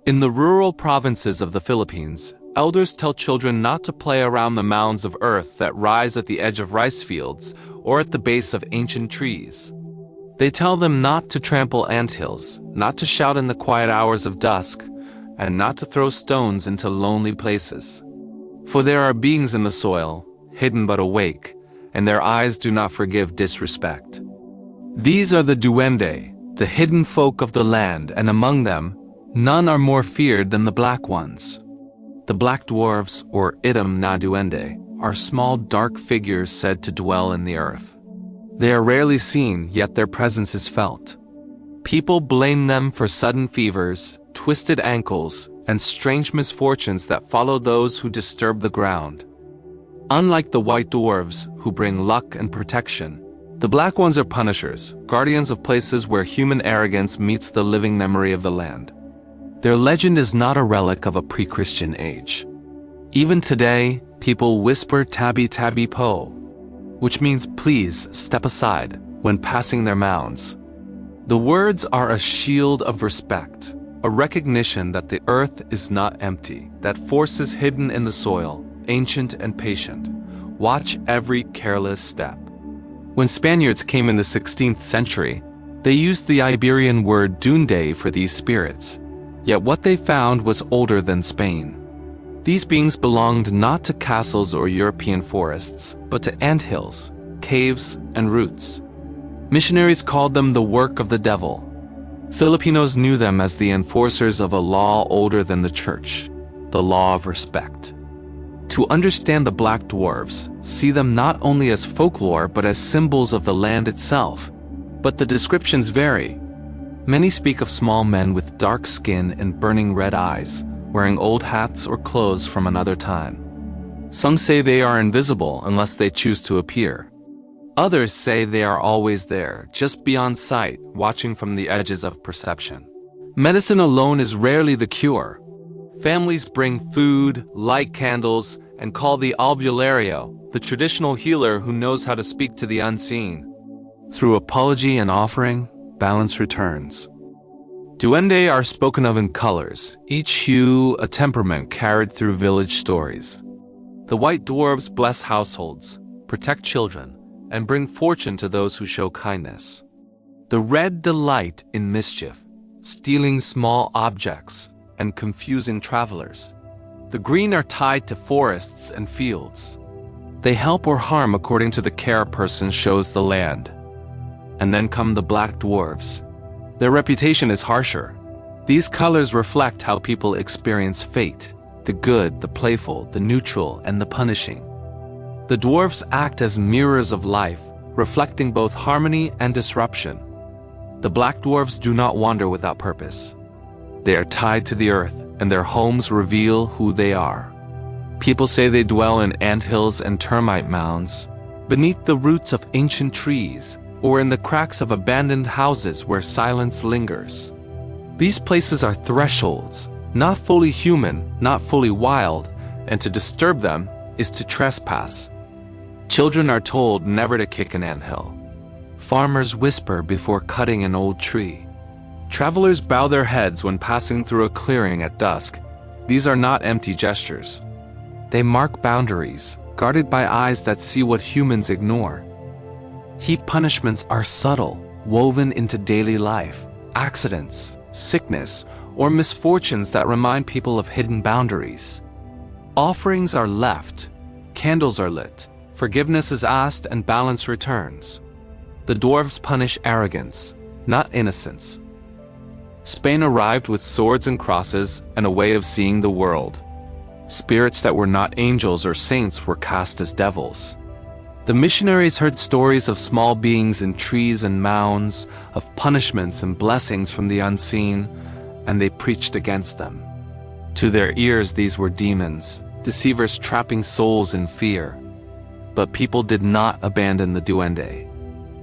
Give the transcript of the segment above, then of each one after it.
In the rural provinces of the Philippines, elders tell children not to play around the mounds of earth that rise at the edge of rice fields or at the base of ancient trees. They tell them not to trample anthills, not to shout in the quiet hours of dusk, and not to throw stones into lonely places. For there are beings in the soil, hidden but awake, and their eyes do not forgive disrespect. These are the Duwende, the hidden folk of the land, and among them, none are more feared than the black ones. The black dwarves, or Itim na Duwende, are small dark figures said to dwell in the earth. They are rarely seen, yet their presence is felt. People blame them for sudden fevers, twisted ankles, and strange misfortunes that follow those who disturb the ground. Unlike the white dwarves, who bring luck and protection, the black ones are punishers, guardians of places where human arrogance meets the living memory of the land. Their legend is not a relic of a pre-Christian age. Even today, people whisper tabi tabi po, which means please step aside when passing their mounds. The words are a shield of respect, a recognition that the earth is not empty, that forces hidden in the soil, ancient and patient, watch every careless step. When Spaniards came in the 16th century, they used the Iberian word duende for these spirits, yet what they found was older than Spain. These beings belonged not to castles or European forests, but to anthills, caves, and roots. Missionaries called them the work of the devil. Filipinos knew them as the enforcers of a law older than the church, the law of respect. To understand the black dwarves, see them not only as folklore but as symbols of the land itself. But the descriptions vary. Many speak of small men with dark skin and burning red eyes, wearing old hats or clothes from another time. Some say they are invisible unless they choose to appear. Others say they are always there, just beyond sight, watching from the edges of perception. Medicine alone is rarely the cure. Families bring food, light candles, and call the albulario, the traditional healer who knows how to speak to the unseen. Through apology and offering, balance returns. Duende are spoken of in colors, each hue a temperament carried through village stories. The white dwarves bless households, protect children, and bring fortune to those who show kindness. The red delight in mischief, stealing small objects and confusing travelers. The green are tied to forests and fields. They help or harm according to the care a person shows the land. And then come the black dwarves. Their reputation is harsher. These colors reflect how people experience fate, the good, the playful, the neutral, and the punishing. The dwarves act as mirrors of life, reflecting both harmony and disruption. The black dwarves do not wander without purpose. They are tied to the earth, and their homes reveal who they are. People say they dwell in anthills and termite mounds, beneath the roots of ancient trees, or in the cracks of abandoned houses where silence lingers. These places are thresholds, not fully human, not fully wild, and to disturb them is to trespass. Children are told never to kick an anthill. Farmers whisper before cutting an old tree. Travelers bow their heads when passing through a clearing at dusk. These are not empty gestures. They mark boundaries, guarded by eyes that see what humans ignore. Heat punishments are subtle, woven into daily life, accidents, sickness, or misfortunes that remind people of hidden boundaries. Offerings are left, candles are lit, forgiveness is asked, and balance returns. The dwarves punish arrogance, not innocence. Spain arrived with swords and crosses and a way of seeing the world. Spirits that were not angels or saints were cast as devils. The missionaries heard stories of small beings in trees and mounds, of punishments and blessings from the unseen, and they preached against them. To their ears these were demons, deceivers trapping souls in fear. But people did not abandon the duende.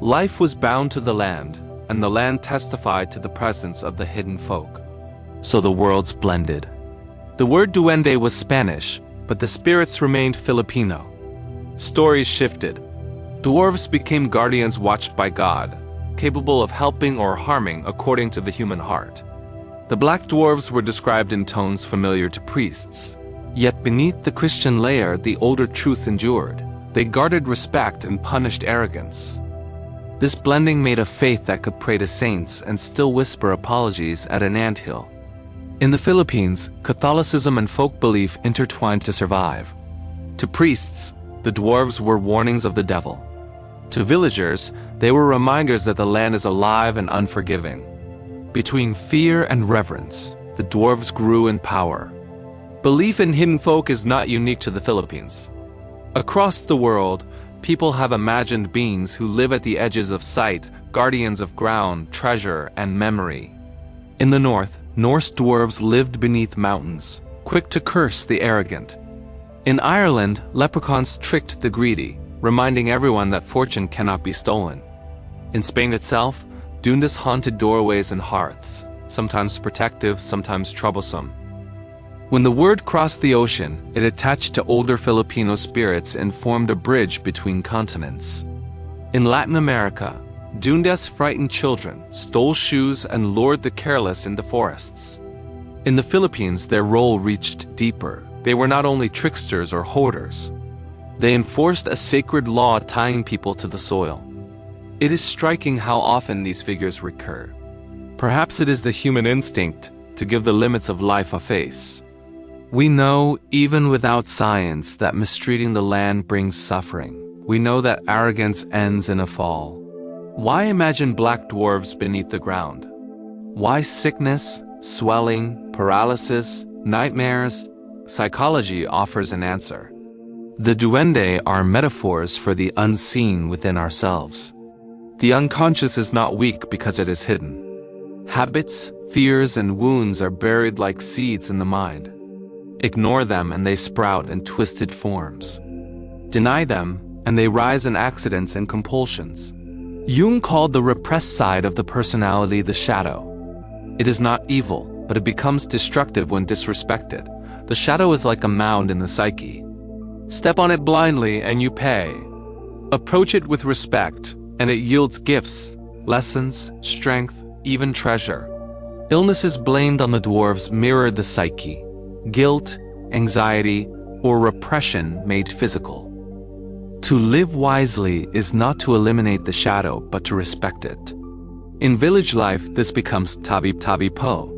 Life was bound to the land, and the land testified to the presence of the hidden folk. So the worlds blended. The word duende was Spanish, but the spirits remained Filipino. Stories shifted. Dwarves became guardians watched by God, capable of helping or harming according to the human heart. The black dwarves were described in tones familiar to priests. Yet beneath the Christian layer, the older truth endured. They guarded respect and punished arrogance. This blending made a faith that could pray to saints and still whisper apologies at an anthill. In the Philippines, Catholicism and folk belief intertwined to survive. To priests, the dwarves were warnings of the devil. To villagers, they were reminders that the land is alive and unforgiving. Between fear and reverence, the dwarves grew in power. Belief in hidden folk is not unique to the Philippines. Across the world, people have imagined beings who live at the edges of sight, guardians of ground, treasure, and memory. In the north, Norse dwarves lived beneath mountains, quick to curse the arrogant. In Ireland, leprechauns tricked the greedy, reminding everyone that fortune cannot be stolen. In Spain itself, duendes haunted doorways and hearths, sometimes protective, sometimes troublesome. When the word crossed the ocean, it attached to older Filipino spirits and formed a bridge between continents. In Latin America, duendes frightened children, stole shoes, and lured the careless into forests. In the Philippines, their role reached deeper. They were not only tricksters or hoarders. They enforced a sacred law tying people to the soil. It is striking how often these figures recur. Perhaps it is the human instinct to give the limits of life a face. We know, even without science, that mistreating the land brings suffering. We know that arrogance ends in a fall. Why imagine black dwarves beneath the ground? Why sickness, swelling, paralysis, nightmares? Psychology offers an answer. The duende are metaphors for the unseen within ourselves. The unconscious is not weak because it is hidden. Habits, fears, and wounds are buried like seeds in the mind. Ignore them and they sprout in twisted forms. Deny them and they rise in accidents and compulsions. Jung called the repressed side of the personality the shadow. It is not evil, but it becomes destructive when disrespected. The shadow is like a mound in the psyche. Step on it blindly and you pay. Approach it with respect, and it yields gifts, lessons, strength, even treasure. Illnesses blamed on the dwarves mirrored the psyche. Guilt, anxiety, or repression made physical. To live wisely is not to eliminate the shadow, but to respect it. In village life, this becomes tabi po.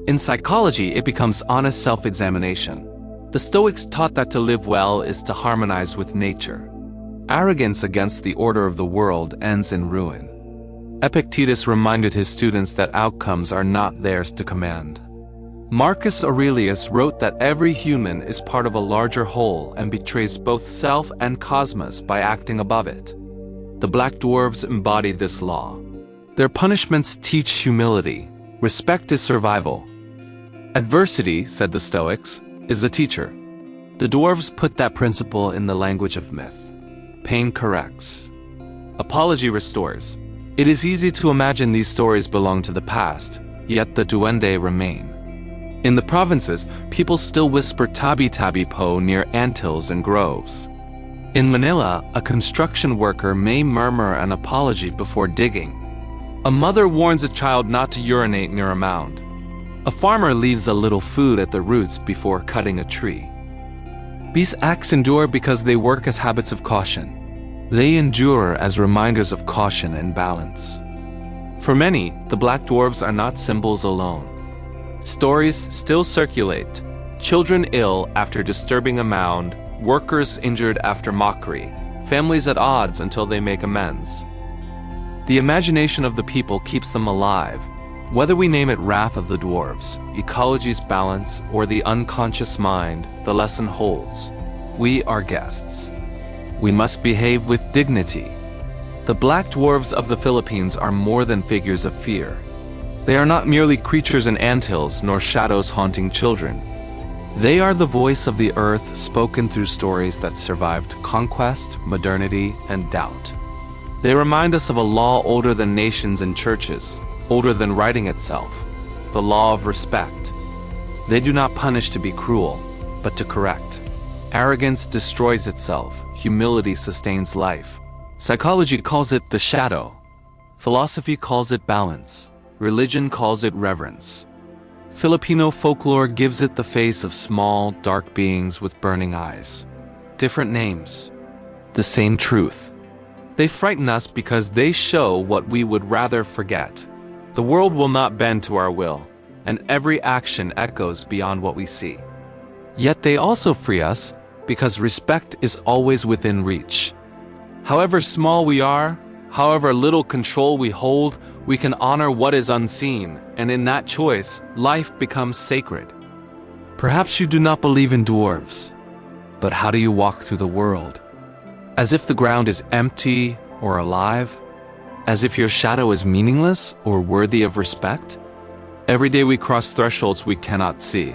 In psychology, it becomes honest self-examination. The Stoics taught that to live well is to harmonize with nature. Arrogance against the order of the world ends in ruin. Epictetus reminded his students that outcomes are not theirs to command. Marcus Aurelius wrote that every human is part of a larger whole and betrays both self and cosmos by acting above it. The black dwarves embody this law. Their punishments teach humility. Respect is survival. Adversity, said the Stoics, is the teacher. The dwarves put that principle in the language of myth. Pain corrects. Apology restores. It is easy to imagine these stories belong to the past, yet the duende remain. In the provinces, people still whisper tabi po near anthills and groves. In Manila, a construction worker may murmur an apology before digging. A mother warns a child not to urinate near a mound. A farmer leaves a little food at the roots before cutting a tree. These acts endure because they work as habits of caution. They endure as reminders of caution and balance. For many, the black dwarves are not symbols alone. Stories still circulate. Children ill after disturbing a mound, workers injured after mockery, families at odds until they make amends. The imagination of the people keeps them alive. Whether we name it Wrath of the Dwarves, Ecology's Balance, or the unconscious mind, the lesson holds. We are guests. We must behave with dignity. The black dwarves of the Philippines are more than figures of fear. They are not merely creatures in anthills nor shadows haunting children. They are the voice of the earth spoken through stories that survived conquest, modernity, and doubt. They remind us of a law older than nations and churches, older than writing itself, the law of respect. They do not punish to be cruel, but to correct. Arrogance destroys itself, humility sustains life. Psychology calls it the shadow. Philosophy calls it balance. Religion calls it reverence. Filipino folklore gives it the face of small, dark beings with burning eyes. Different names. The same truth. They frighten us because they show what we would rather forget. The world will not bend to our will, and every action echoes beyond what we see. Yet they also free us because respect is always within reach. However small we are, however little control we hold, we can honor what is unseen, and in that choice, life becomes sacred. Perhaps you do not believe in dwarves, but how do you walk through the world? As if the ground is empty or alive? As if your shadow is meaningless or worthy of respect? Every day we cross thresholds we cannot see.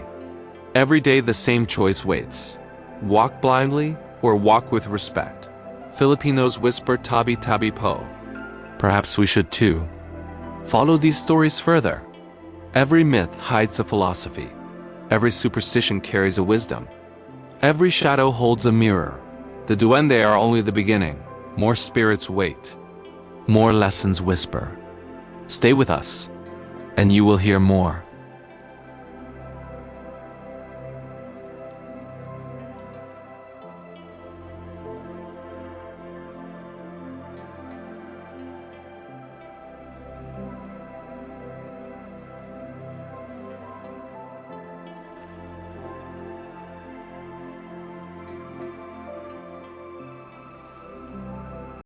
Every day the same choice waits. Walk blindly or walk with respect. Filipinos whisper tabi tabi po. Perhaps we should too. Follow these stories further. Every myth hides a philosophy. Every superstition carries a wisdom. Every shadow holds a mirror. The duende are only the beginning. More spirits wait. More lessons whisper. Stay with us, and you will hear more.